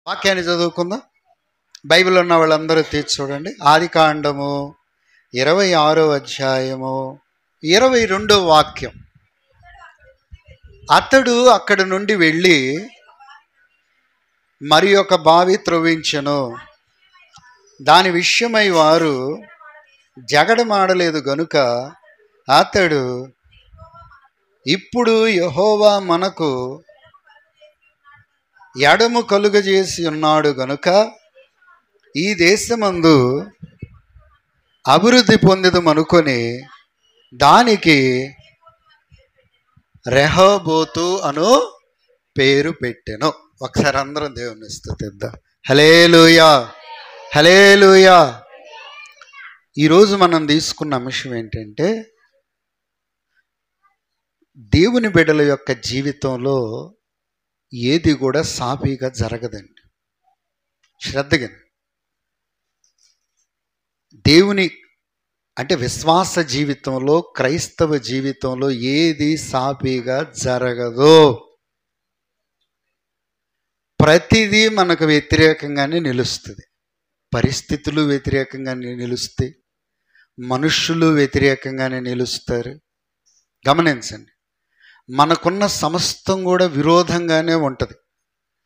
వాక్యాన్ని చదువుకుందాం. బైబిల్ ఉన్న వాళ్ళందరూ తీర్చి చూడండి. ఆదికాండము 26వ అధ్యాయము 22వ వాక్యం. అతడు అక్కడి నుండి వెళ్ళి మరి ఒక బావి త్రవ్వించెను. దాని విషయమై వారు జగడమాడలేదు గనుక అతడు, ఇప్పుడు యెహోవా మనకు ఎడము కలుగజేసి ఉన్నాడు గనుక ఈ దేశమందు అభివృద్ధి పొందెదమనుకొని దానికి రెహోబోతు అను పేరు పెట్టెను. ఒకసారి అందరం దేవుని స్తుతిద్దాం. హల్లెలూయా, హల్లెలూయా. ఈరోజు మనం తీసుకున్న అంశం ఏంటంటే, దేవుని బిడ్డల యొక్క జీవితంలో ఏది కూడా సాఫీగా జరగదండి. శ్రద్ధగా దేవుని అంటే విశ్వాస జీవితంలో, క్రైస్తవ జీవితంలో ఏది సాఫీగా జరగదు. ప్రతిదీ మనకు వ్యతిరేకంగానే నిలుస్తుంది. పరిస్థితులు వ్యతిరేకంగానే నిలుస్తాయి, మనుష్యులు వ్యతిరేకంగానే నిలుస్తారు. గమనించండి, మనకున్న సమస్తం కూడా విరోధంగానే ఉంటుంది.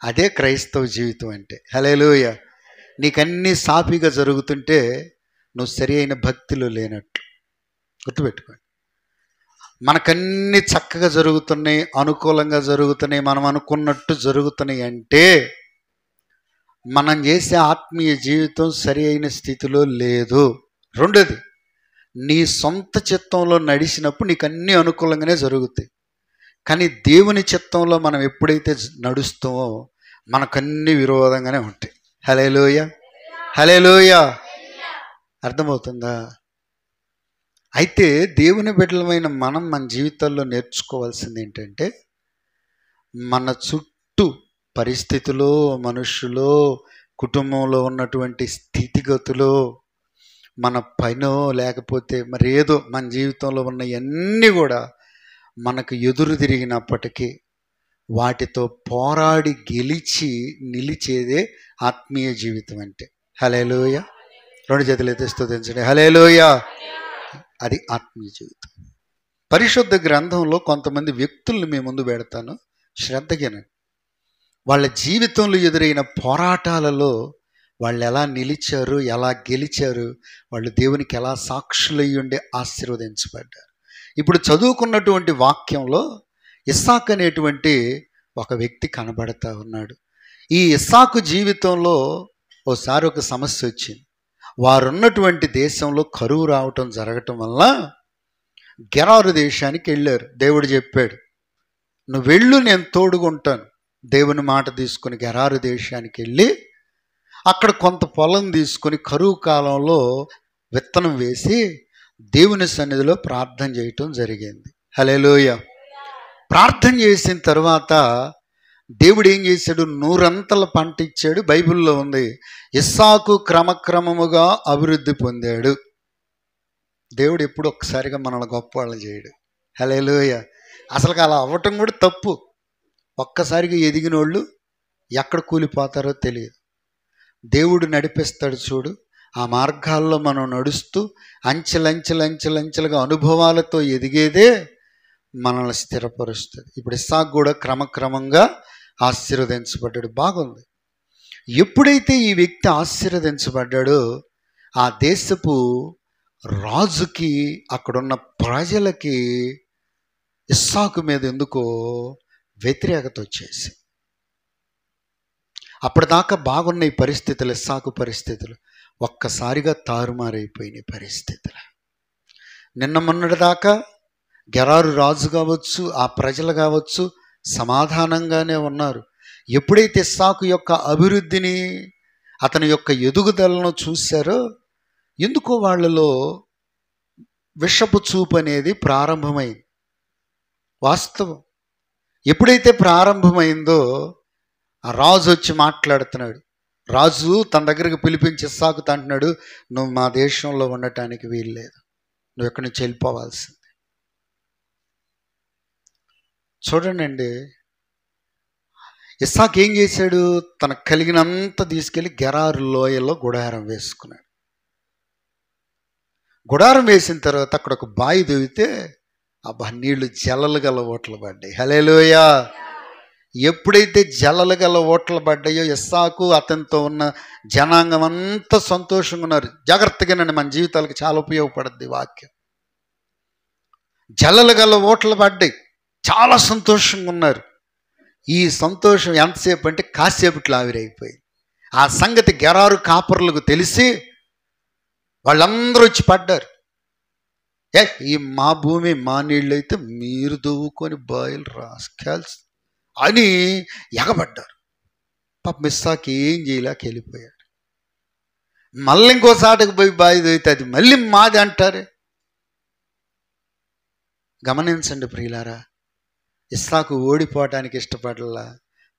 అదే క్రైస్తవ జీవితం అంటే. హల్లెలూయా. నీకన్నీ సాఫీగా జరుగుతుంటే నువ్వు సరి అయిన భక్తిలో లేనట్లు గుర్తుపెట్టుకోండి. మనకన్నీ చక్కగా జరుగుతున్నాయి, అనుకూలంగా జరుగుతున్నాయి, మనం అనుకున్నట్టు జరుగుతున్నాయి అంటే మనం చేసే ఆత్మీయ జీవితం సరి అయిన స్థితిలో లేదు. రెండోది, నీ సొంత చిత్తంలో నడిచినప్పుడు నీకు అన్నీ అనుకూలంగానే జరుగుతాయి. కానీ దేవుని చిత్తంలో మనం ఎప్పుడైతే నడుస్తామో మనకన్నీ విరోధంగానే ఉంటాయి. హల్లెలూయా, హల్లెలూయా. అర్థమవుతుందా? అయితే దేవుని బిడ్డలమైన మనం మన జీవితాల్లో నేర్చుకోవాల్సింది ఏంటంటే, మన చుట్టూ పరిస్థితులు, మనుషులు, కుటుంబంలో ఉన్నటువంటి స్థితిగతులు, మన పనో లేకపోతే మరి ఏదో మన జీవితంలో ఉన్నవన్నీ కూడా మనకు ఎదురు తిరిగినప్పటికీ వాటితో పోరాడి గెలిచి నిలిచేదే ఆత్మీయ జీవితం అంటే. హల్లెలూయా. రెండు చేతులు ఎత్తి స్తుతించండి. హల్లెలూయా. అది ఆత్మీయ జీవితం. పరిశుద్ధ గ్రంథంలో కొంతమంది వ్యక్తుల్ని మీ ముందు పెడతాను, శ్రద్ధగానే. వాళ్ళ జీవితంలో ఎదురైన పోరాటాలలో వాళ్ళు ఎలా నిలిచారు, ఎలా గెలిచారు, వాళ్ళు దేవునికి ఎలా సాక్షులయ్యి ఉండి ఆశీర్వదించబడ్డారు. ఇప్పుడు చదువుకున్నటువంటి వాక్యంలో ఇస్సాకు అనేటువంటి ఒక వ్యక్తి కనబడతా ఉన్నాడు. ఈ ఇస్సాకు జీవితంలో ఓసారి ఒక సమస్య వచ్చింది. వారున్నటువంటి దేశంలో కరువు రావటం జరగటం వల్ల గెరారు దేశానికి వెళ్ళారు. దేవుడు చెప్పాడు, నువ్వు వెళ్ళు, నేను తోడుకుంటాను. దేవుని మాట తీసుకుని గెరారు దేశానికి వెళ్ళి అక్కడ కొంత పొలం తీసుకొని కరువు కాలంలో విత్తనం వేసి దేవుని సన్నిధిలో ప్రార్థన చేయటం జరిగింది. హల్లెలూయా. ప్రార్థన చేసిన తర్వాత దేవుడు ఏం చేశాడు? 100 పంట ఇచ్చాడు. బైబిల్లో ఉంది, ఇస్సాకు క్రమక్రమముగా అభివృద్ధి పొందాడు. దేవుడు ఎప్పుడు ఒక్కసారిగా మనల్ని గొప్ప వాళ్ళని చేయడు. హల్లెలూయా. అసలు అలా అవ్వటం కూడా తప్పు. ఒక్కసారిగా ఎదిగిన వాళ్ళు ఎక్కడ కూలిపోతారో తెలియదు. దేవుడు నడిపిస్తాడు చూడు, ఆ మార్గాల్లో మనం నడుస్తూ అంచెలంచెలుగా అనుభవాలతో ఎదిగేదే మనల్ని స్థిరపరుస్తుంది. ఇప్పుడు ఇస్సాకు కూడా క్రమక్రమంగా ఆశీర్వదించబడ్డాడు. బాగుంది. ఎప్పుడైతే ఈ వ్యక్తి ఆశీర్వదించబడ్డాడో ఆ దేశపు రాజుకి, అక్కడున్న ప్రజలకి ఇస్సాకు మీద ఎందుకో వ్యతిరేకత వచ్చేసి, అప్పటిదాకా బాగున్న ఈ పరిస్థితులు, ఇస్సాకు పరిస్థితులు ఒక్కసారిగా తారుమారైపోయిన పరిస్థితులు. నిన్న మొన్నటి దాకా గెరారు రాజు కావచ్చు, ఆ ప్రజలు కావచ్చు సమాధానంగానే ఉన్నారు. ఎప్పుడైతే ఇస్సాకు యొక్క అభివృద్ధిని, అతని యొక్క ఎదుగుదలను చూశారో ఎందుకో వాళ్ళలో విషపు చూపు అనేది ప్రారంభమైంది. వాస్తవం. ఎప్పుడైతే ప్రారంభమైందో ఆ రాజు వచ్చి మాట్లాడుతున్నాడు. రాజు తన దగ్గరికి పిలిపించి ఇస్సాకుతో అంటున్నాడు, నువ్వు మా దేశంలో ఉండటానికి వీల్లేదు, నువ్వు ఎక్కడి నుంచి వెళ్ళిపోవాల్సింది. చూడండి, ఇస్సాకు ఏం చేశాడు? తనకు కలిగినంత తీసుకెళ్ళి గెరారు లోయలో గుడారం వేసుకున్నాడు. గుడారం వేసిన తర్వాత అక్కడ ఒక బావి దొవితే అబ్బా నీళ్లు జలలు గల ఓట్లు పడ్డాయి. హల్లెలూయా. ఎప్పుడైతే జలలు గల ఓట్లు పడ్డాయో ఇస్సాకు అతనితో ఉన్న జనాంగం అంతా సంతోషంగా ఉన్నారు. జాగ్రత్తగానండి, మన జీవితాలకు చాలా ఉపయోగపడుద్ది వాక్యం. జలలు గల ఓట్లు పడ్డాయి, చాలా సంతోషంగా ఉన్నారు. ఈ సంతోషం ఎంతసేపు అంటే కాసేపట్లో ఆవిరైపోయింది. ఆ సంగతి గెరారు కాపరులకు తెలిసి వాళ్ళందరూ వచ్చి పడ్డారు. ఈ మా భూమి మా నీళ్ళు అయితే మీరు దువ్వుకొని బాయిలు రాసుకెల్స్ అని ఎగబడ్డారు. పాపం ఇస్సాకు ఏం చేయలేక వెళ్ళిపోయాడు. మళ్ళీ ఇంకోసాటికి పోయి బావి దొవితే అది మళ్ళీ మాది అంటారే. గమనించండి ప్రియులారా, ఇస్సాకు ఓడిపోవటానికి ఇష్టపడలా,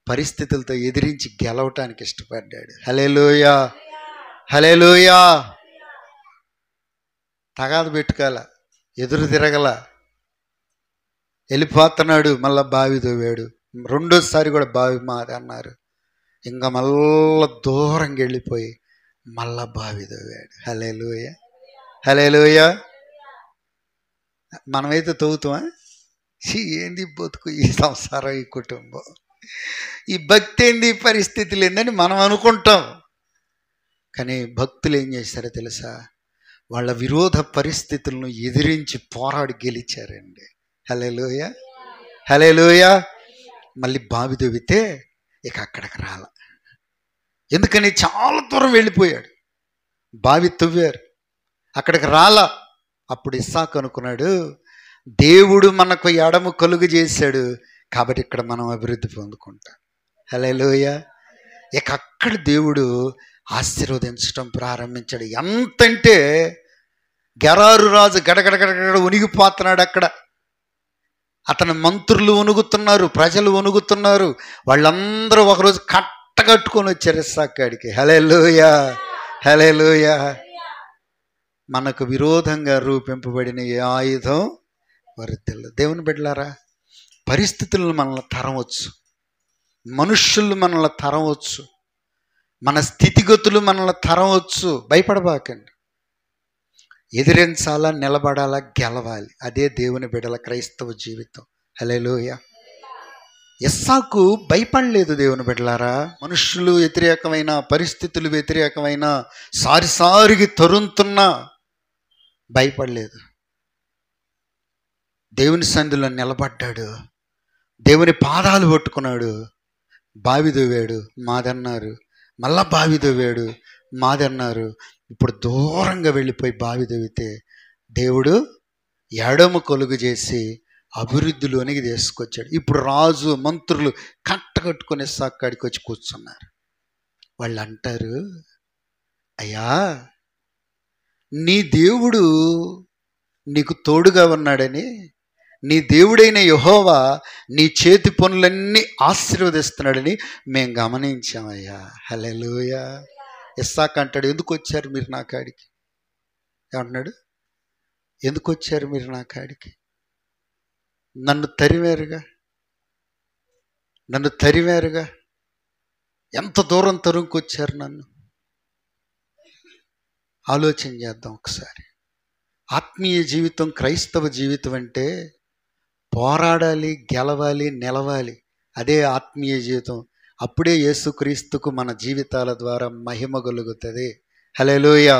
పరిస్థితులతో ఎదిరించి గెలవటానికి ఇష్టపడ్డాడు. హల్లెలూయా, హల్లెలూయా. తగాదు పెట్టుకోల, ఎదురు తిరగల, వెళ్ళిపోతున్నాడు. మళ్ళా బావి తవ్వాడు. రెండోసారి కూడా బావి మాది అన్నారు. ఇంకా మళ్ళా దూరంగా వెళ్ళిపోయి మళ్ళా బావి తవ్వాడు. హల్లెలూయా, హల్లెలూయా. మనమైతే తవ్వుతామా? ఏంది బతుకు, ఈ సంసారం, ఈ కుటుంబం, ఈ భక్తి ఏంది, పరిస్థితులు ఏందని మనం అనుకుంటాం. కానీ భక్తులు ఏం చేశారో తెలుసా? వాళ్ళ విరోధ పరిస్థితులను ఎదిరించి పోరాడి గెలిచారండి. హల్లెలూయా, హల్లెలూయా. మళ్ళీ బావి తవ్వితే ఇక అక్కడికి రాల. ఎందుకని? చాలా దూరం వెళ్ళిపోయాడు. బావి తవ్వారు, అక్కడికి రాల. అప్పుడు ఇస్సాకు అనుకున్నాడు, దేవుడు మనకు ఎడము కలుగు చేశాడు కాబట్టి ఇక్కడ మనం అభివృద్ధి పొందుకుంటాం. హల్లెలూయా. ఇక అక్కడ దేవుడు ఆశీర్వదించడం ప్రారంభించాడు. ఎంతంటే గెరారు రాజు గడగడగడగడ ఉనిగిపోతున్నాడు. అక్కడ అతని మంత్రులు వణుగుతున్నారు, ప్రజలు వణుగుతున్నారు. వాళ్ళందరూ ఒకరోజు కట్టగట్టుకొని వచ్చారు ఇస్సాకు కాడికి. హల్లెలూయా, హల్లెలూయా. మనకు విరోధంగా రూపింపబడిన ఏ ఆయుధం వర్తిల్లదు. దేవుని బిడ్డలారా, పరిస్థితులను మనల్ని తరవచ్చు, మనుష్యులు మనల్ని తరవచ్చు, మన స్థితిగతులు మనల్ని తరవచ్చు. భయపడబాకండి. ఎదిరించాలా, నిలబడాలా, గెలవాలి. అదే దేవుని బిడ్డల క్రైస్తవ జీవితం. హల్లెలూయా. ఇస్సాకు భయపడలేదు. దేవుని బిడ్డలారా, మనుష్యులు వ్యతిరేకమైన, పరిస్థితులు వ్యతిరేకమైన, సారిసారికి తరుముతున్నా భయపడలేదు. దేవుని సన్నిధిలో నిలబడ్డాడు, దేవుని పాదాలు పట్టుకున్నాడు. బావి దువ్వాడు, మాదన్నారు. మళ్ళా బావి దువ్వాడు, మాదన్నారు. ఇప్పుడు దూరంగా వెళ్ళిపోయి బావి దువ్వితే దేవుడు ఎడము కలుగు చేసి అభివృద్ధిలోనికి తీసుకొచ్చాడు. ఇప్పుడు రాజు, మంత్రులు కట్టకట్టుకుని ఇస్సాకు కాడికి వచ్చి కూర్చున్నారు. వాళ్ళు అంటారు, అయ్యా, నీ దేవుడు నీకు తోడుగా ఉన్నాడని, నీ దేవుడైన యెహోవా నీ చేతి పనులన్నీ ఆశీర్వదిస్తున్నాడని మేము గమనించామయ్యా. హల్లెలూయా. ఇస్సాకు అంటాడు, ఎందుకు వచ్చారు మీరు నా కాడికి? ఏమంటున్నాడు? ఎందుకు వచ్చారు మీరు నా కాడికి? నన్ను తరివారుగా, నన్ను తరివారుగా. ఎంత దూరం తరుముకొచ్చారు నన్ను. ఆలోచన చేద్దాం ఒకసారి. ఆత్మీయ జీవితం, క్రైస్తవ జీవితం అంటే పోరాడాలి, గెలవాలి, నిలవాలి. అదే ఆత్మీయ జీవితం. అప్పుడే యేసుక్రీస్తుకు మన జీవితాల ద్వారా మహిమ కలుగుతుంది. హల్లెలూయా,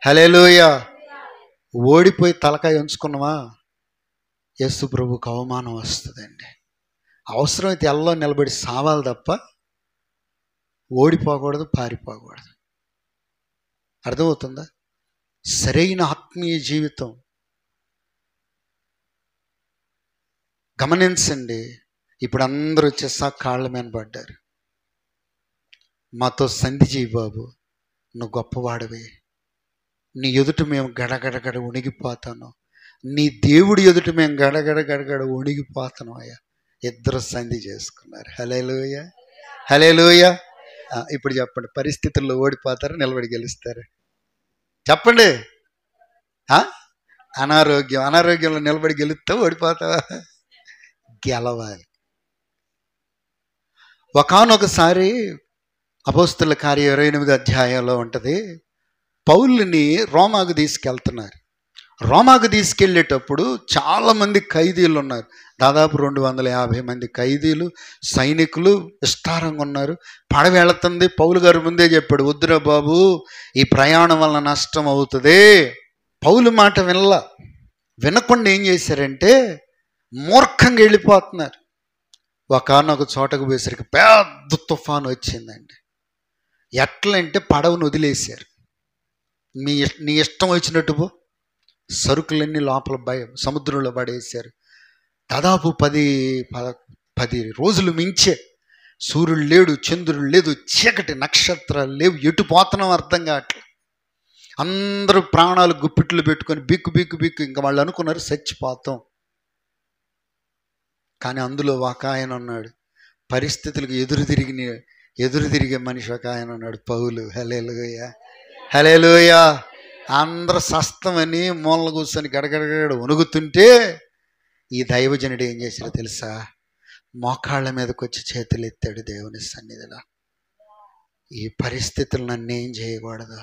హల్లెలూయా. ఓడిపోయి తలకాయ ఉంచుకున్నావా, యేసు ప్రభుకు అవమానం వస్తుందండి. అవసరమైతే ఎల్లో నిలబడి సావాలి తప్ప ఓడిపోకూడదు, పారిపోకూడదు. అర్థమవుతుందా? సరైన ఆత్మీయ జీవితం. గమనించండి. ఇప్పుడు అందరూ వచ్చేసా కాళ్ళ మీద పడ్డారు. మాతో సంధి చేయి బాబు, నువ్వు గొప్పవాడివి, నీ ఎదుట మేము గడగడగడ ఉణిగిపోతాను, నీ దేవుడి ఎదుట మేము గడగడ ఉణిగిపోతాను అయ్యా. ఇద్దరు సంధి చేసుకున్నారు. హల్లెలూయా, హల్లెలూయా. ఇప్పుడు చెప్పండి, పరిస్థితుల్లో ఓడిపోతారు, నిలబడి గెలుస్తారు? చెప్పండి. అనారోగ్యంలో నిలబడి గెలుస్తావు, ఓడిపోతావా? గెలవాలి. ఒకానొకసారి అపోస్తలుల కార్యం 28 అధ్యాయంలో ఉంటుంది. పౌలుని రోమాకు తీసుకెళ్తున్నారు. రోమాకు తీసుకెళ్ళేటప్పుడు చాలామంది ఖైదీలు ఉన్నారు. దాదాపు 250 మంది ఖైదీలు, సైనికులు విస్తారంగా ఉన్నారు. పడవ వెళుతుంది. పౌలు గారు ముందే చెప్పాడు, వద్దురా బాబు, ఈ ప్రయాణం వల్ల నష్టం అవుతుంది. పౌలు మాట వినకుండా ఏం చేశారంటే మూర్ఖంగా వెళ్ళిపోతున్నారు. ఒకానొక చోటకు పోయేసరికి పెద్ద తుఫాను వచ్చిందండి. ఎట్లంటే పడవను వదిలేశారు. నీ ఇష్టం వచ్చినట్టు పో, సరుకులన్నీ లోపల సముద్రంలో పడేశారు. దాదాపు 10 రోజులు మించే. సూర్యుడు లేడు, చంద్రుడు లేదు, చీకటి, నక్షత్రాలు లేవు. ఎటు పోతున్నాం అర్థం కావట్లేదు. అందరూ ప్రాణాలు గుప్పిట్లు పెట్టుకొని బిక్కు ఇంకా వాళ్ళు అనుకున్నారు చచ్చిపోతాం. కానీ అందులో ఒక ఆయన ఉన్నాడు, పరిస్థితులకు ఎదురు తిరిగే మనిషి ఒక ఆయన ఉన్నాడు, పౌలు. హల్లెలూయా, హల్లెలూయా. అందరూ సస్తమని మూలన కూర్చొని గడగడగడ వణుకుతుంటే ఈ దైవజనుడు ఏం చేశారో తెలుసా? మోకాళ్ళ మీదకి వచ్చి చేతులు ఎత్తాడు దేవుని సన్నిధిలో. ఈ పరిస్థితులు నన్నేం చేయకూడదు,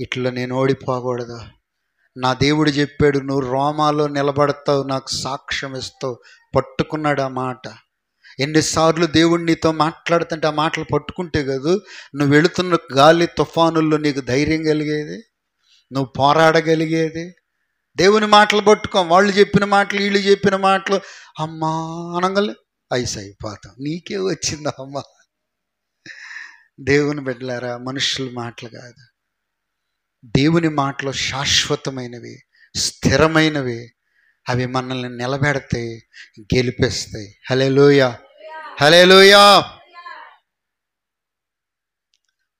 ఇట్లా నేను ఓడిపోకూడదు. నా దేవుడు చెప్పాడు, నువ్వు రోమాలో నిలబడతావు, నాకు సాక్ష్యం ఇస్తావు. పట్టుకున్నాడు ఆ మాట. ఎన్నిసార్లు దేవుడు నీతో మాట్లాడుతుంటే ఆ మాటలు పట్టుకుంటే కదా నువ్వు వెళుతున్న గాలి తుఫానుల్లో నీకు ధైర్యం కలిగేది, నువ్వు పోరాడగలిగేది. దేవుని మాటలు పట్టుకో. వాళ్ళు చెప్పిన మాటలు, వీళ్ళు చెప్పిన మాటలు అమ్మా అనగలే అయిపోతాం. నీకే వచ్చిందా అమ్మా? దేవుని బిడ్డలారా, మనుషుల మాటలు కాదు, దేవుని మాటలు శాశ్వతమైనవి, స్థిరమైనవి. అవి మనల్ని నిలబెడతాయి, గెలిపిస్తాయి. హల్లెలూయా, హల్లెలూయా.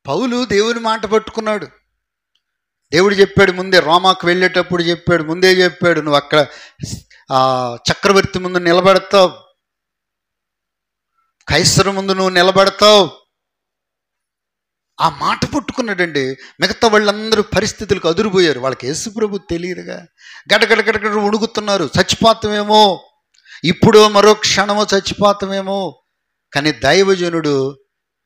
పౌలు దేవుని మాట పట్టుకున్నాడు. దేవుడు చెప్పాడు ముందే, రోమాకు వెళ్ళేటప్పుడు చెప్పాడు, ముందే చెప్పాడు, నువ్వు అక్కడ చక్రవర్తి ముందు నిలబడతావు, కైసరు ముందు నువ్వు నిలబడతావు. ఆ మాట పట్టుకున్నాడండి. మిగతా వాళ్ళందరూ పరిస్థితులకు అదురుపోయారు. వాళ్ళకి యేసు ప్రభు తెలియదుగా. గడగడ ఉణుకుతున్నారు, చచ్చిపోతామేమో, ఇప్పుడు మరో క్షణమో చచ్చిపోతామేమో. కానీ దైవజనుడు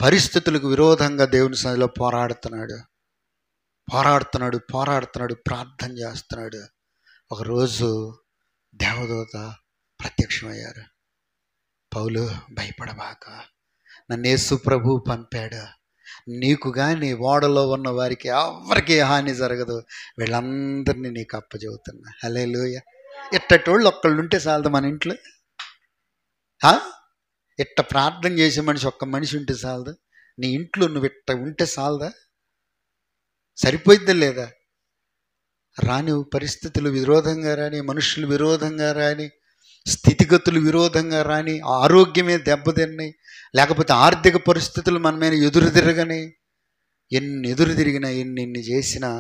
పరిస్థితులకు విరోధంగా దేవుని సన్నిధిలో పోరాడుతున్నాడు, ప్రార్థన చేస్తున్నాడు. ఒకరోజు దేవదూత ప్రత్యక్షమయ్యారు. పౌలు, భయపడబాక, నన్ను యేసు ప్రభు పంపాడు. నీకు కానీ ఓడలో ఉన్న వారికి ఎవరికి హాని జరగదు. వీళ్ళందరినీ నీకు అప్పచెబుతున్నా. హల్లెలూయా. ఇట్టటోళ్ళు ఒక్కళ్ళు ఉంటే చాలదు మన ఇంట్లో. ఇట్ట ప్రార్థన చేసే ఒక్క మనిషి ఉంటే చాలదు నీ ఇంట్లో. నువ్వు ఇట్ట ఉంటే చాలదా? సరిపోయిద్దా లేదా? రాని పరిస్థితులు విరోధంగా రాని, మనుషులు విరోధంగా రాని, స్థితిగతులు విరోధంగా రాని, ఆరోగ్యమే దెబ్బతిన్నాయి, లేకపోతే ఆర్థిక పరిస్థితులు మన మీద ఎదురు తిరగని, ఎదురు తిరిగినా, ఎన్ని చేసినా,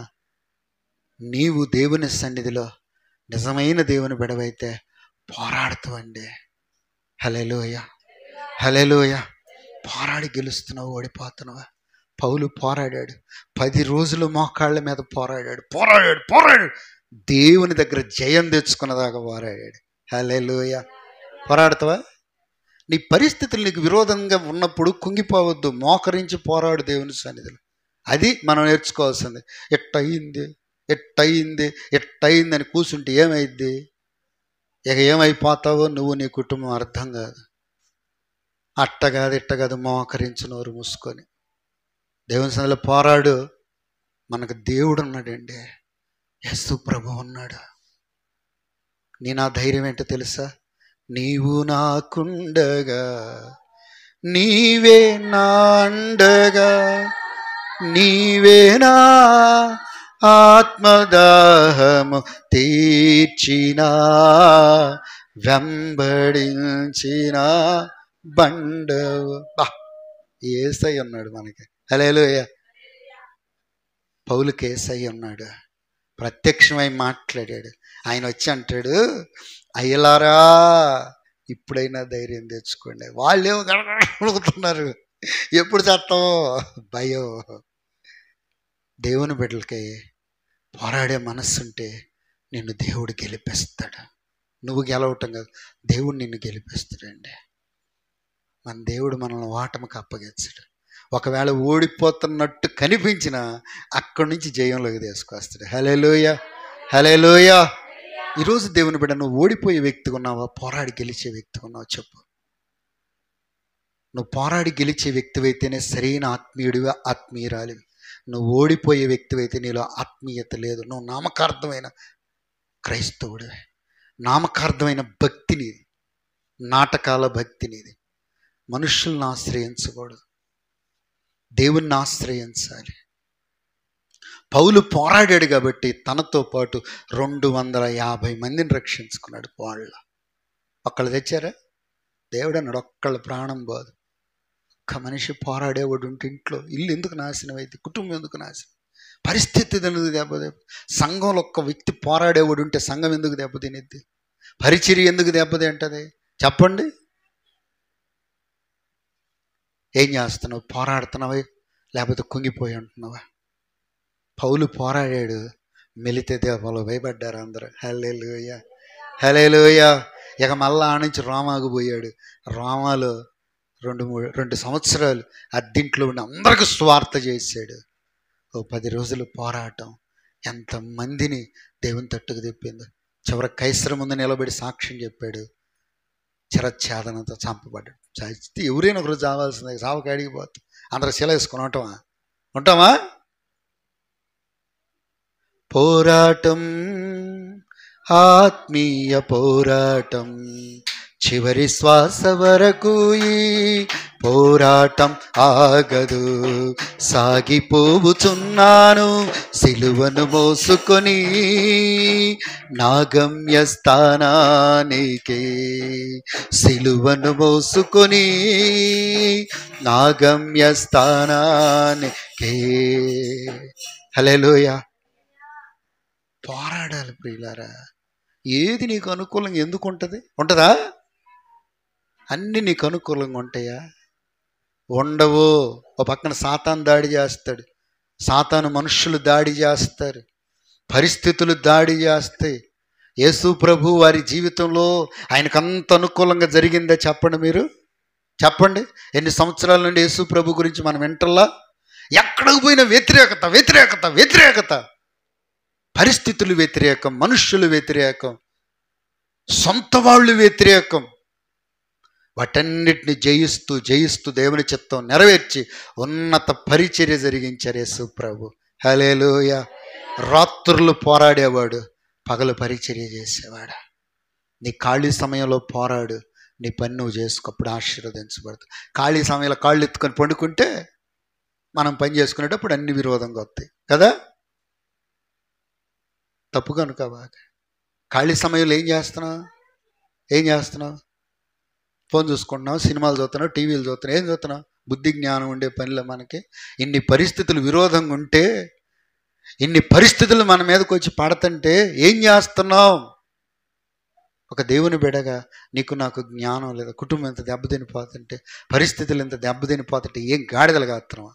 నీవు దేవుని సన్నిధిలో నిజమైన దేవుని బిడవైతే పోరాడుతావండి. హల్లెలూయా, హల్లెలూయా. పోరాడి గెలుస్తున్నావు, ఓడిపోతున్నావా? పౌలు పోరాడాడు. 10 రోజులు మోకాళ్ళ మీద పోరాడాడు. దేవుని దగ్గర జయం తెచ్చుకున్నదాకా పోరాడాడు. హల్లెలూయా. పోరాడతావా? నీ పరిస్థితులు నీకు విరోధంగా ఉన్నప్పుడు కుంగిపోవద్దు, మోకరించి పోరాడు దేవుని సన్నిధిలో. అది మనం నేర్చుకోవాల్సింది. ఎట్టయింది అని కూర్చుంటే ఏమైద్ది? ఇక ఏమైపోతావో నువ్వు, నీ కుటుంబం అర్థం కాదు. ఇట్ట కాదు, మోకరించి నోరు మూసుకొని దేవుని సన్నిధిలో పోరాడు. మనకు దేవుడు ఉన్నాడండి, యేసు ప్రభు ఉన్నాడు. నా ధైర్యం ఏంటో తెలుసా? నీవు నాకుండగా, నీవే నా అండగా, నీవే నా ఆత్మదాహము తీర్చిన, వెంబడించిన బండవు. యేసయ్య ఉన్నాడు మనకి. హల్లెలూయా. పౌలుకి యేసయ్య ఉన్నాడు, ప్రత్యక్షమై మాట్లాడాడు. ఆయన వచ్చి అంటాడు, అయ్యలారా ఇప్పుడైనా ధైర్యం తెచ్చుకోండి. వాళ్ళేమో గడగడుతున్నారు, ఎప్పుడు చేస్తావో భయం. దేవుని బిడ్డలకి పోరాడే మనస్సుంటే నిన్ను దేవుడు గెలిపిస్తాడు. నువ్వు గెలవటం కాదు, దేవుడు నిన్ను గెలిపిస్తాడండి. మన దేవుడు మనల్ని ఓటమికి అప్పగించడు. ఒకవేళ ఓడిపోతున్నట్టు కనిపించినా అక్కడి నుంచి జయంలోకి తీసుకొస్తాడు. హల్లెలూయా, హల్లెలూయా. ఈరోజు దేవుని బిడ్డ, నువ్వు ఓడిపోయే వ్యక్తిగా ఉన్నావా, పోరాడి గెలిచే వ్యక్తిగా ఉన్నావా చెప్పు. నువ్వు పోరాడి గెలిచే వ్యక్తివైతేనే సరైన ఆత్మీయుడివి, ఆత్మీయురాలివి. నువ్వు ఓడిపోయే వ్యక్తివైతే నీలో ఆత్మీయత లేదు. నువ్వు నామకార్థమైన క్రైస్తవుడివి, నామకార్థమైన భక్తి నీది, నాటకాల భక్తి నీది. మనుషుల్ని ఆశ్రయించకూడదు, దేవుణ్ణి ఆశ్రయించాలి. పౌలు పోరాడాడు కాబట్టి తనతో పాటు 250 మందిని రక్షించుకున్నాడు. ఒక్కళ్ళు తెచ్చారా? దేవుడు అన్నాడు, ఒక్కళ్ళ ప్రాణం పోదు. ఒక్క మనిషి పోరాడేవాడు ఉంటే ఇంట్లో ఇల్లు ఎందుకు నాశనం అయితే, కుటుంబం ఎందుకు నాశనం, పరిస్థితి ఎందుకు దెబ్బతిని, సంఘంలో ఒక్క వ్యక్తి పోరాడేవాడు ఉంటే సంఘం ఎందుకు దెబ్బతినిద్ది, పరిచర్య ఎందుకు దెబ్బతింటది చెప్పండి. ఏం చేస్తున్నావు? పోరాడుతున్నావా లేకపోతే కుంగిపోయి ఉంటున్నావా? పౌలు పోరాడాడు, మెలితే దేవాలో భయపడ్డారు అందరూ. హల్లెలూయా, హల్లెలూయా. ఇక మళ్ళా ఆ నుంచి రోమాకు పోయాడు. రోమాలో 2 సంవత్సరాలు అద్దింట్లో ఉండి అందరికి స్వార్థ చేశాడు. 10 రోజులు పోరాటం ఎంతమందిని దేవుని తట్టుకు తెప్పింది. చివరి కైసర ముందు నిలబడి సాక్ష్యం చెప్పాడు. చిరఛేదనతో చంపబడ్డాడు. చచ్చితే ఎవరైనా ఒకరోజు చావాల్సిందే, చావకి అడిగిపోతాం. అందరూ శిల వేసుకొని ఉంటామా? పోరాటం, ఆత్మీయ పోరాటం, చివరి శ్వాస వరకు ఈ పోరాటం ఆగదు. సాగిపోవుచున్నాను సిలువను మోసుకొని నా గమ్యస్థానానికే, సిలువను మోసుకొని నా గమ్యస్థానానికే. హల్లెలూయా. పోరాడాలి ప్రియులారా. ఏది నీకు అనుకూలంగా ఎందుకు ఉంటుందా? అన్నీ నీకు అనుకూలంగా ఉంటాయా? ఉండవు. ఒక పక్కన సాతాను దాడి చేస్తాడు, సాతాను మనుషులు దాడి చేస్తారు, పరిస్థితులు దాడి చేస్తాయి. యేసు ప్రభు వారి జీవితంలో ఆయనకంత అనుకూలంగా జరిగిందా చెప్పండి. మీరు చెప్పండి. ఎన్ని సంవత్సరాల నుండి యేసు ప్రభు గురించి మనం వింటల్లా? ఎక్కడికి పోయిన వ్యతిరేకత, వ్యతిరేకత, వ్యతిరేకత, పరిస్థితులు వ్యతిరేకం, మనుష్యులు వ్యతిరేకం, సొంత వాళ్ళు వ్యతిరేకం. వాటన్నిటిని జయిస్తూ జయిస్తూ దేవుని చిత్తం నెరవేర్చి ఉన్నత పరిచర్య జరిగించారు యేసు ప్రభు. హల్లెలూయా. రాత్రులు పోరాడేవాడు, పగలు పరిచర్య చేసేవాడు. నీ ఖాళీ సమయంలో పోరాడు, నీ పని నువ్వు చేసుకోప్పుడు ఆశీర్వదించబడుతుంది. ఖాళీ సమయంలో కాళ్ళు ఎత్తుకొని పండుకుంటే మనం పని చేసుకునేటప్పుడు అన్ని విరోధంగా వస్తాయి కదా. తప్పుగా అనుకోవా. ఖాళీ సమయంలో ఏం చేస్తున్నావు? ఫోన్ చూసుకుంటున్నావు, సినిమాలు చూస్తున్నావు, టీవీలు చూస్తున్నావు. ఏం చూస్తున్నావు? బుద్ధి జ్ఞానం ఉండే పనిలో మనకి ఇన్ని పరిస్థితులు విరోధంగా ఉంటే, ఇన్ని పరిస్థితులు మన మీదకి వచ్చి పడుతుంటే ఏం చేస్తున్నావు? ఒక దేవుని బిడ్డగా నీకు నాకు జ్ఞానం లేదా, కుటుంబం ఎంత దెబ్బతినిపోతుంటే, పరిస్థితులు ఎంత దెబ్బతినిపోతుంటే ఏం గాడిదలు కాస్తున్నావా?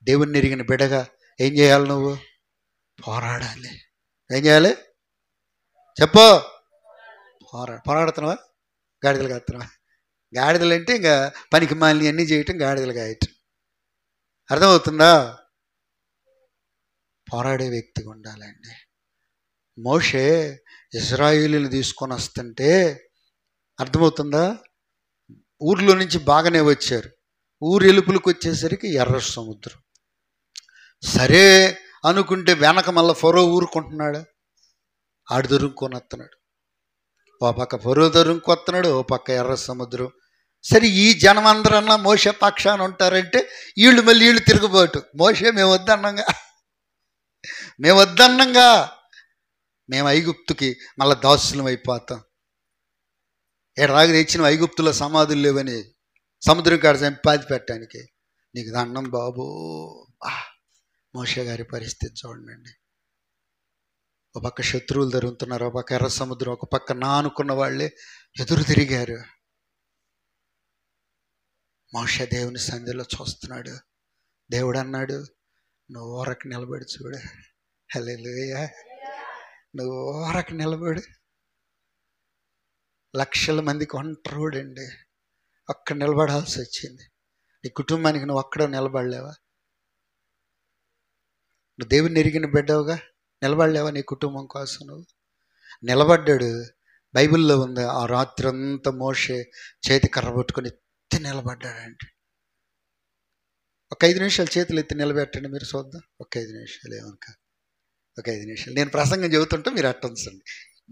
దేవుని ఎరిగిన బిడ్డగా ఏం చేయాలి? నువ్వు పోరాడాలి. ఏం చేయాలి చెప్పు. పోరాడుతున్నావా? గాడిదలు కాస్తున్నావా? గాడిదలు అంటే ఇంకా పనికి మాలిని అన్నీ చేయటం గాడిదలు కాయటం. అర్థమవుతుందా? పోరాడే వ్యక్తిగా ఉండాలండి. మోషే ఇశ్రాయేలీయులు తీసుకొని వస్తుంటే అర్థమవుతుందా, ఊర్లో నుంచి బాగానే వచ్చారు. ఊరు ఎలుపులకు వచ్చేసరికి ఎర్ర సముద్రం. సరే అనుకుంటే వెనక మళ్ళీ ఫరో ఊరుకుంటున్నాడు, ఆడు దొరుకుకొని వస్తున్నాడు. ఓ పక్క ఫరో దొరుకుకొస్తున్నాడు, ఓ పక్క ఎర్ర సముద్రం. సరే ఈ జనం అందరన్నా మోషే పక్షాన ఉంటారంటే వీళ్ళు తిరుగుబాటు. మోషే మేము వద్దన్నంగా మేము ఐగుప్తుకి మళ్ళీ దాసులం అయిపోతాం. రాగి తెచ్చిన ఐగుప్తులో సమాధులు లేవని సముద్రం కాడ సంపాది పెట్టడానికి. నీకు దండం బాబు. మోషే గారి పరిస్థితి చూడండి. ఒక పక్క శత్రువులు జరుగుతున్నారు, ఒక పక్క ఎర్ర సముద్రం, ఒక పక్క నా అనుకున్న వాళ్ళే ఎదురు తిరిగారు. మోషే దేవుని సంధిలో చూస్తున్నాడు. దేవుడు అన్నాడు, నువ్వు ఊరకు నిలబడి చూడు. హల్లెలూయా. నువ్వు ఊరకు నిలబడి. లక్షల మందికి ఒంటరోడండి, అక్కడ నిలబడాల్సి వచ్చింది. నీ కుటుంబానికి నువ్వు అక్కడ నిలబడలేవా? నువ్వు దేవుని ఎరిగిన బిడ్డవుగా నిలబడలేవా? నీ కుటుంబం కోసం నువ్వు నిలబడ్డాడు. బైబిల్లో ఉంది, ఆ రాత్రి అంతా మోషే చేతి కర్ర పట్టుకొని ఎత్తి నిలబడ్డాడంటే. ఒక 5 నిమిషాలు చేతులు ఎత్తి నిలబెట్టండి మీరు చూద్దాం. ఒక 5 నిమిషాలు ఏమనుక, ఒక 5 నిమిషాలు నేను ప్రసంగం చెబుతుంటే మీరు అట్టుంచండి.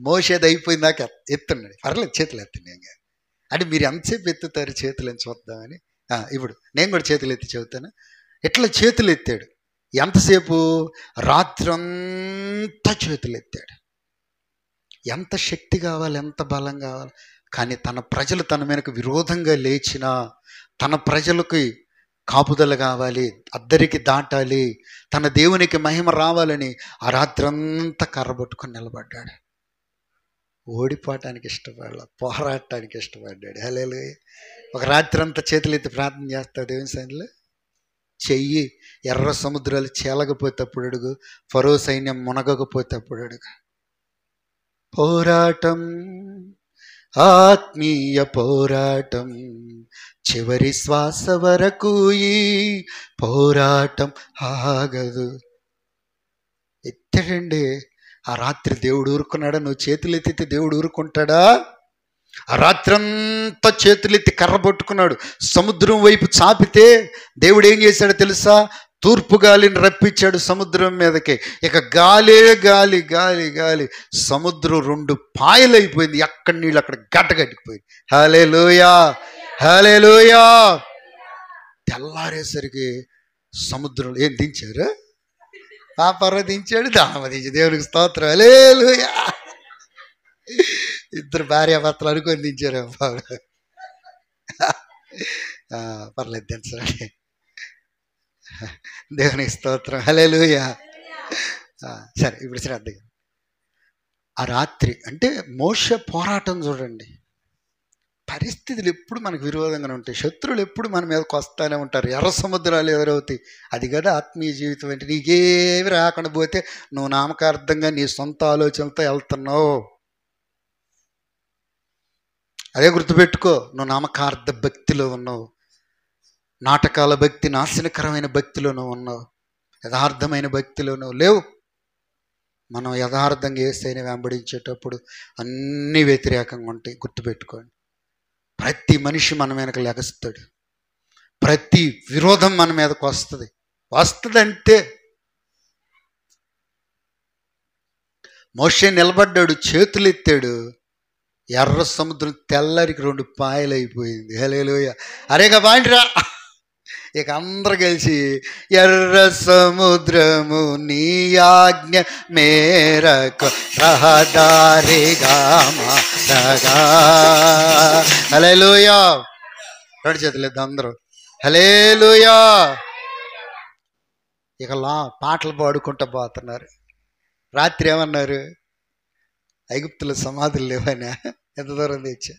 మోషేది అయిపోయిందాక ఎత్తున్నాడు, పర్లేదు చేతులు ఎత్తండి. ఇంకా అంటే మీరు ఎంతసేపు ఎత్తుతారు చేతులు అని చూద్దామని. ఇప్పుడు నేను కూడా చేతులు ఎత్తి చెబుతాను. ఎట్లా చేతులు ఎత్తాడు? ఎంతసేపు? రాత్రంతా చేతులు ఎత్తాడు. ఎంత శక్తి కావాలి, ఎంత బలం కావాలి. కానీ తన ప్రజలు తన మీదకు విరోధంగా లేచినా, తన ప్రజలకి కాపుదల కావాలి, అద్దరికి దాటాలి, తన దేవునికి మహిమ రావాలని ఆ రాత్రంతా కర్రబట్టుకొని నిలబడ్డాడు. ఓడిపోవటానికి ఇష్టపడాల, పోరాడటానికి ఇష్టపడ్డాడు. హల్లెలూయా. ఒక రాత్రి అంతా చేతులు ఎత్తి ప్రార్థన చేస్తాడు దేవుని సన్నిధిలో. చెయ్యి ఎర్ర సముద్రాలు చేలకపోతే అప్పుడు అడుగు, ఫరో సైన్యం మునగకపోతే అప్పుడు అడుగు. పోరాటం, ఆత్మీయ పోరాటం, చివరి శ్వాస వరకు ఈ పోరాటం ఆగదు. ఎత్తడండి. ఆ రాత్రి దేవుడు ఊరుకున్నాడా? నువ్వు చేతులు ఎత్తితే దేవుడు ఊరుకుంటాడా? ఆ రాత్రంతా చేతులెత్తి కర్ర పట్టుకున్నాడు. సముద్రం వైపు చాపితే దేవుడు ఏం చేశాడో తెలుసా? తూర్పు గాలిని రప్పించాడు సముద్రం మీదకి. ఇక గాలే గాలి గాలి గాలి, సముద్రం 2 పాయలైపోయింది. ఎక్కడ నీళ్ళు అక్కడ గడ్డగట్టిపోయింది. హల్లెలూయా, హల్లెలూయా. తెల్లారేసరికి సముద్రంలో ఏం దించారు? పాపర దించాడు, దామ దించి దేవునికి స్తోత్రం. హల్లెలూయా. 2 భార్యాభర్తలు అనుకొని దించారు. పర్లేదు దించండి. దేవునికి స్తోత్రం. హల్లెలూయా. సరే, ఇప్పుడు శ్రద్ధగా ఆ రాత్రి అంటే మోషే పోరాటం చూడండి. పరిస్థితులు ఎప్పుడు మనకు విరోధంగానే ఉంటాయి. శత్రువులు ఎప్పుడు మన మీదకి వస్తూనే ఉంటారు. ఎర్ర సముద్రాలు ఎదురవుతాయి. అది కదా ఆత్మీయ జీవితం అంటే. నీకేమి రాకుండా పోతే నువ్వు నామకార్థంగా నీ సొంత ఆలోచనలతో వెళ్తున్నావు. అదే గుర్తుపెట్టుకో. నువ్వు నామకార్థ భక్తిలో ఉన్నావు. నాటకాల భక్తి, నాశనకరమైన భక్తిలోనూ ఉన్నావు. యథార్థమైన భక్తిలోనూ లేవు. మనం యథార్థంగా యేసయ్యని వెంబడించేటప్పుడు అన్నీ వ్యతిరేకంగా ఉంటాయి. గుర్తుపెట్టుకోండి. ప్రతి మనిషి మన మీదకి లెగస్తాడు. ప్రతి విరోధం మన మీదకి వస్తుందంటే. మోషే నిలబడ్డాడు, చేతులు ఎత్తాడు. ఎర్ర సముద్రం తెల్లరికి 2 పాయలైపోయింది. హల్లెలూయా. అరేగా బాండిరా. ఇక అందరు కలిసి ఎర్ర సముద్రము నీ ఆజ్ఞ మేరకు రహదారిగా మారగా. హల్లెలూయా. 2 చేతులు ఎత్తి అందరూ హల్లెలూయా. ఇక పాటలు పాడుకుంటూ పోతున్నారు. రాత్రి ఏమన్నారు? ఐగుప్తుల సమాధులు లేవనా? ఎంత దూరం తెచ్చా,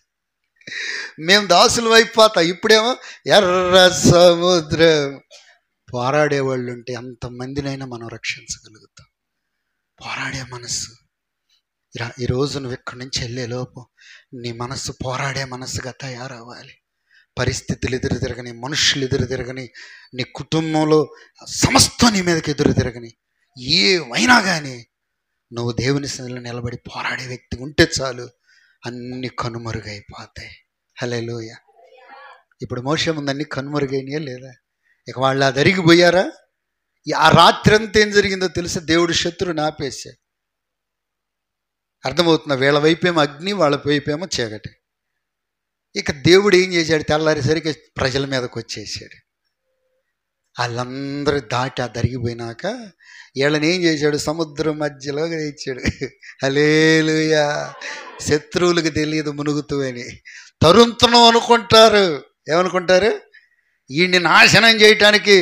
మేము దాసులు అయిపోతాం. ఇప్పుడేమో ఎర్ర సముద్రం. పోరాడేవాళ్ళు ఉంటే ఎంతమందినైనా మనం రక్షించగలుగుతాం. పోరాడే మనస్సు. ఈరోజు నువ్వు ఇక్కడి నుంచి వెళ్ళేలోపు నీ మనస్సు పోరాడే మనస్సుగా తయారవ్వాలి. పరిస్థితులు ఎదురు తిరగని, మనుషులు ఎదురు తిరగని, నీ కుటుంబంలో సమస్తం నీ మీదకి ఎదురు తిరగని, ఏమైనా కానీ నువ్వు దేవుని సన్నిధిలో నిలబడి పోరాడే వ్యక్తి ఉంటే చాలు, అన్ని కనుమరుగైపోతాయి. హల్లెలూయా. ఇప్పుడు మోషే ముందు అన్ని కనుమరుగైనాయా లేదా? ఇక వాళ్ళు అదరిగిపోయారా? ఆ రాత్రి అంతా ఏం జరిగిందో తెలుసా? దేవుడు శత్రువుని ఆపేశాడు. అర్థమవుతుందా? వీళ్ళ వైపేమో అగ్ని, వాళ్ళ వైపేమో చీకటి. ఇక దేవుడు ఏం చేశాడు? తెల్లారేసరికి ప్రజల మీదకి వచ్చేసాడు. వాళ్ళందరూ దాటి దరిగిపోయినాక వీళ్ళని ఏం చేశాడు? సముద్రం మధ్యలో తెచ్చాడు. హల్లెలూయా. శత్రువులకు తెలియదు మునుగుతూ అని. తరుంతనం అనుకుంటారు. ఏమనుకుంటారు? వీడిని నాశనం చేయటానికి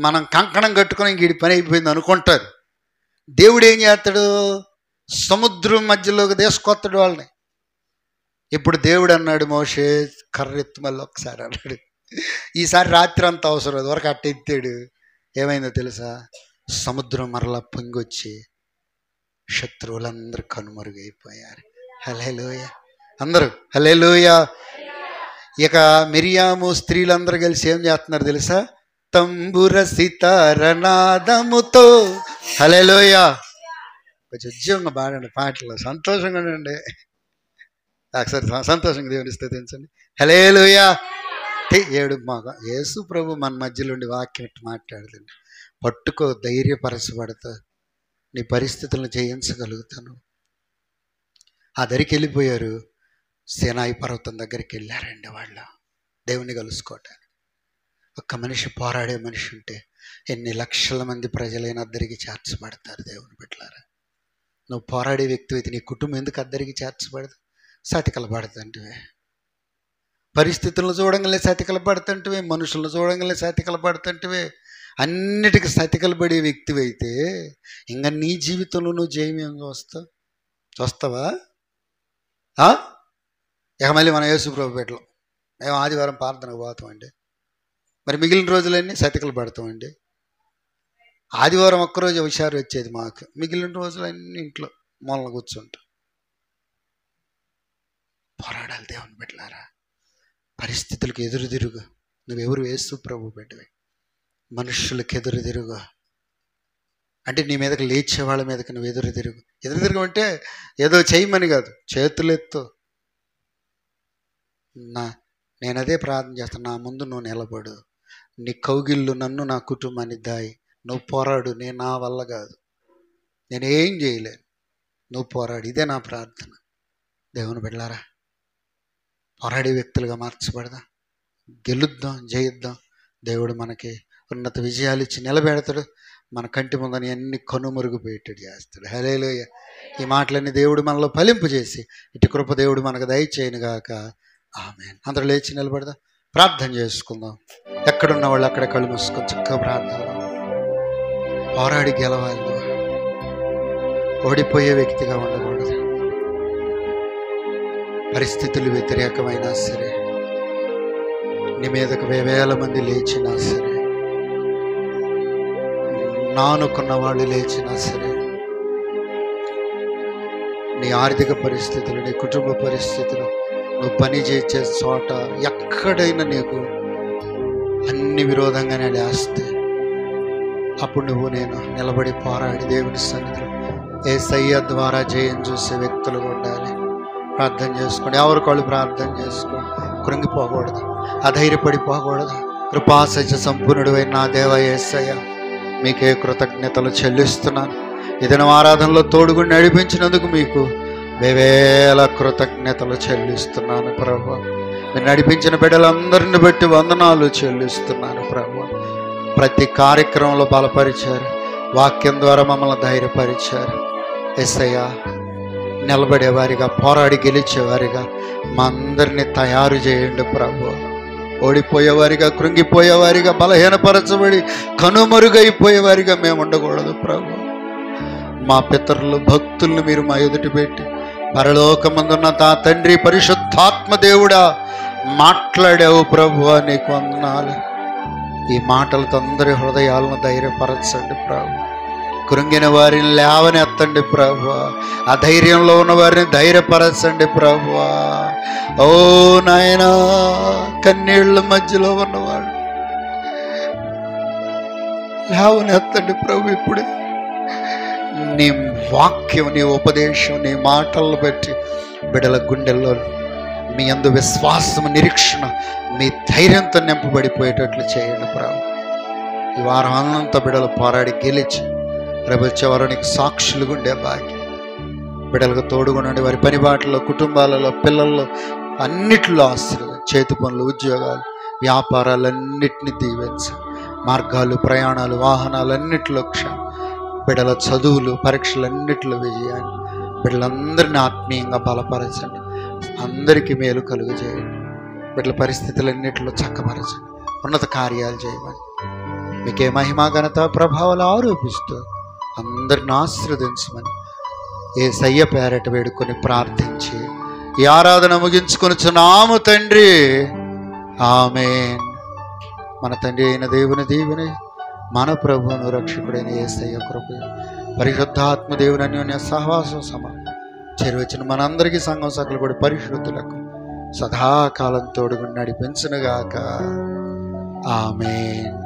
మనం కంకణం కట్టుకొని వీడి పని అయిపోయింది అనుకుంటారు. దేవుడు ఏం చేస్తాడు? సముద్రం మధ్యలోకి తీసుకొస్తాడు వాళ్ళని. ఇప్పుడు దేవుడు అన్నాడు, మోషే కర్రెత్తు మళ్ళీ ఒకసారి అన్నాడు. ఈసారి రాత్రి అంతా అవసరం అది వరకు అట్ట ఎత్తాడు. ఏమైందో తెలుసా? సముద్రం మరలా పొంగొచ్చి శత్రువులందరూ కనుమరుగైపోయారు. హల్లెలూయా. అందరూ హల్లెలూయా. ఇక మిరియాము స్త్రీలందరూ కలిసి ఏం చేస్తున్నారు తెలుసా? తంబుర సితారనాదముతో హల్లెలూయా. కొంచెం ఉద్యోగంగా పాడండి పాటలు, సంతోషంగా ఉండండి. ఒకసారి సంతోషంగా దేవుని స్తుతించండి. హల్లెలూయా. ఏడు మాకు యేసు ప్రభు మన మధ్యలో ఉండి వాక్యం మాట్లాడుతుంది. పట్టుకో, ధైర్యపరచబడతా, నీ పరిస్థితులను జయించగలుగుతాను. ఆ దరికి వెళ్ళిపోయారు. సీనాయి పర్వతం దగ్గరికి వెళ్ళారండి వాళ్ళు దేవుని కలుసుకోవటానికి. ఒక్క మనిషి, పోరాడే మనిషి ఉంటే ఎన్ని లక్షల మంది ప్రజలైన అద్దరికి చేర్చబడతారు. దేవుని బిడ్డలారా, నువ్వు పోరాడే వ్యక్తి అయితే నీ కుటుంబం ఎందుకు అద్దరికి చేర్చబడదు? సతికలు పడుతుంటివే, పరిస్థితులను చూడంగానే సతికలు పడుతుంటివే, మనుషులను చూడంగానే సతికలు పడుతుంటివే, అన్నిటికీ సతికలు పడే వ్యక్తివి అయితే ఇంకా నీ జీవితంలో నువ్వు జయమేం చూస్తావా? ఇక మళ్ళీ మనం యేసు ప్రభు పెట్టలో మేము ఆదివారం ప్రార్థనకు పోతామండి. మరి మిగిలిన రోజులన్నీ సతికలు పడతామండి. ఆదివారం ఒక్కరోజు హుషారు వచ్చేది మాకు, మిగిలిన రోజులన్నీ ఇంట్లో మూలన కూర్చుంటాం. పోరాడాలి దేవుని బిడ్డలారా. పరిస్థితులకు ఎదురు తిరుగు. నువ్వెవరు? యేసు ప్రభు బిడ్డవి. మనుషులకు ఎదురు తిరుగు అంటే నీ మీదకి లేచే వాళ్ళ మీదకి నువ్వు ఎదురు తిరుగు. ఎదురు తిరగమంటే ఏదో చేయమని కాదు, చేతులెత్తు. నేనదే ప్రార్థన చేస్తాను. నా ముందు నువ్వు నిలబడు, నీ కౌగిళ్ళు నన్ను, నా కుటుంబాన్ని దాయి, నువ్వు పోరాడు. నేను నా వల్ల కాదు, నేనేం చేయలేను, నువ్వు పోరాడు. ఇదే నా ప్రార్థన. దేవుని బిడ్డలారా, పోరాడే వ్యక్తులుగా మార్చబడదాం, గెలుద్దాం, జయిద్దాం. దేవుడు మనకి ఉన్నత విజయాలు ఇచ్చి నిలబెడతాడు. మన కంటి ముందని అన్ని కనుమరుగుపోయేటట్టు చేస్తాడు. హల్లెలూయా. ఈ మాటలన్నీ దేవుడు మనలో ఫలింపు చేసి ఇటు కృప దేవుడు మనకు దయచేయను గాక. ఆమేన్. అందరూ లేచి నిలబడదాం, ప్రార్థన చేసుకుందాం. ఎక్కడున్న వాళ్ళు అక్కడ కళ్ళు మూసుకొని చక్కగా ప్రార్థన. పోరాడి గెలవాలి. ఓడిపోయే వ్యక్తిగా ఉండకూడదు. పరిస్థితులు వ్యతిరేకమైనా సరే, నీ మీదకు వేల మంది లేచినా సరే, నానుకున్న వాళ్ళు లేచినా సరే, నీ ఆర్థిక పరిస్థితులు, నీ కుటుంబ పరిస్థితులు, నువ్వు పని చేసే చోట ఎక్కడైనా నీకు అన్ని విరోధంగానే లేస్తే, అప్పుడు నువ్వు నేను నిలబడి పోరాడి దేవుని సన్నిధిలో యేసయ్య ద్వారా జయం చూసే వ్యక్తులుగా ఉండాలి. ప్రార్థన చేసుకోండి. ఎవరికోళ్ళు ప్రార్థన చేసుకోండి. కృంగిపోకూడదు, అధైర్యపడిపోకూడదు. కృపాసత్య సంపూర్ణుడు అయిన నా దేవ యేసయ్య, మీకే కృతజ్ఞతలు చెల్లిస్తున్నాను. ఇదన ఆరాధనలో తోడుగుండి నడిపించినందుకు మీకు వేవేల కృతజ్ఞతలు చెల్లిస్తున్నాను ప్రభువా. మీరు నడిపించిన బిడ్డలందరిని బట్టి వందనాలు చెల్లిస్తున్నాను ప్రభువా. ప్రతి కార్యక్రమంలో బలపరిచారు, వాక్యం ద్వారా మమ్మల్ని ధైర్యపరిచారు. యేసయ్య, నిలబడేవారిగా, పోరాడి గెలిచేవారిగా మా అందరినీ తయారు చేయండి ప్రభువా. ఓడిపోయేవారిగా, కృంగిపోయేవారిగా, బలహీనపరచబడి కనుమరుగైపోయేవారిగా మేము ఉండకూడదు ప్రభువా. మా పితరులు, భక్తులను మీరు మా ఎదుటి పెట్టి, పరలోకమందున్న తా తండ్రి పరిశుద్ధాత్మ దేవుడా మాట్లాడావు ప్రభువా, నీకు వందనాలు. ఈ మాటలతో అందరి హృదయాలను ధైర్యపరచండి ప్రభు. కృంగిన వారిని లేవనెత్తండి ప్రభువా. అధైర్యంలో ఉన్న వారిని ధైర్యపరచండి ప్రభువా. ఓ నాయనా, కన్నీళ్ళ మధ్యలో ఉన్నవాడు లేవనెత్తండి ప్రభు. ఇప్పుడే నీ వాక్యం, నీ ఉపదేశం, నీ మాటలను బట్టి బిడ్డల గుండెల్లో మీ యందు విశ్వాసము, నిరీక్షణ, మీ ధైర్యంతో నింపబడిపోయేటట్లు చేయండి ప్రభు. ఈ వారం అంతా బిడ్డలు పోరాడి గెలిచి ప్రభు చివరికి సాక్షులుగా ఉండే భాగ్యం బిడ్డలకు తోడుగునండి. వారి పని బాటల్లో, కుటుంబాలలో, పిల్లల్లో అన్నిట్లో ఆశీర్వాదం. చేతి పనులు, ఉద్యోగాలు, వ్యాపారాలన్నిటినీ దీవించు. మార్గాలు, ప్రయాణాలు, వాహనాలన్నిటిలో క్షేమం. బిడ్డల చదువులు, పరీక్షలన్నిటిలో విజయాన్ని. బిడ్డలందరినీ ఆత్మీయంగా బలపరచండి. అందరికీ మేలు కలుగు చేయండి. బిడ్డల పరిస్థితులన్నిటిలో చక్కపరచండి. ఉన్నత కార్యాలు చేయమని మీకే మహిమా, ఘనత, ప్రభావాలు ఆరోపిస్తూ అందరిని ఆశీర్వదించమని యేసయ్య పేరట వేడుకొని ప్రార్థించి ఈ ఆరాధన ముగించుకొనుచున్నాము తండ్రి. ఆమేన్. మన తండ్రి అయిన దేవుని దీవెని, మన ప్రభువును రక్షకుడైన యేసయ్య కృప, పరిశుద్ధాత్మ దేవుని అన్యోన్య సహవాసం చేరువచ్చిన మనందరికీ, సంఘం సకల కూడా పరిశుద్ధులకు సదాకాలం తోడుగుండి నడిపించునుగాక. ఆమేన్.